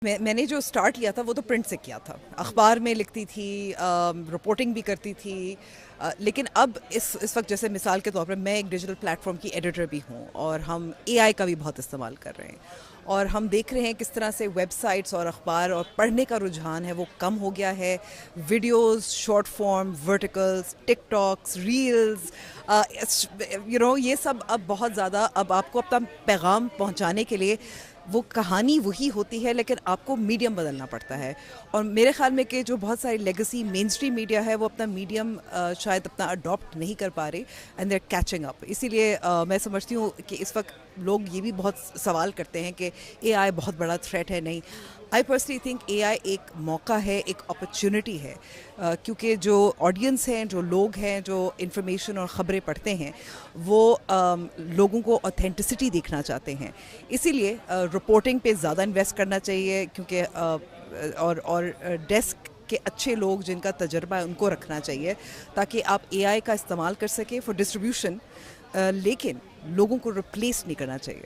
میں نے جو سٹارٹ کیا تھا وہ تو پرنٹ سے کیا تھا، اخبار میں لکھتی تھی، رپورٹنگ بھی کرتی تھی، لیکن اب اس وقت جیسے مثال کے طور پر میں ایک ڈیجیٹل پلیٹ فارم کی ایڈیٹر بھی ہوں، اور ہم اے آئی کا بھی بہت استعمال کر رہے ہیں، اور ہم دیکھ رہے ہیں کس طرح سے ویب سائٹس اور اخبار اور پڑھنے کا رجحان ہے وہ کم ہو گیا ہے. ویڈیوز، شارٹ فارم، ورٹیکلز، ٹک ٹاکس، ریلز، یہ سب اب بہت زیادہ، اب آپ کو اپنا پیغام پہنچانے کے لیے وہ کہانی وہی ہوتی ہے، لیکن آپ کو میڈیم بدلنا پڑتا ہے. اور میرے خیال میں کہ جو بہت ساری لیگسی مین اسٹریم میڈیا ہے وہ اپنا میڈیم شاید اپنا اڈاپٹ نہیں کر پا رہے، اینڈ دے آر کیچنگ اپ. اسی لیے میں سمجھتی ہوں کہ اس وقت لوگ یہ بھی بہت سوال کرتے ہیں کہ اے آئی بہت بڑا تھریٹ ہے. نہیں، آئی پرسنلی تھنک اے آئی ایک موقع ہے، ایک اپرچونٹی ہے، کیونکہ جو آڈینس ہیں، جو لوگ ہیں، جو انفارمیشن اور خبریں پڑھتے ہیں، وہ لوگوں کو اوتھینٹسٹی دیکھنا چاہتے ہیں. اسی لیے رپورٹنگ پہ زیادہ انویسٹ کرنا چاہیے، کیونکہ اور ڈیسک کے اچھے لوگ جن کا تجربہ ہے ان کو رکھنا چاہیے، تاکہ آپ اے آئی کا استعمال کر سکیں فار ڈسٹریبیوشن، لیکن لوگوں کو ریپلیس نہیں کرنا چاہیے.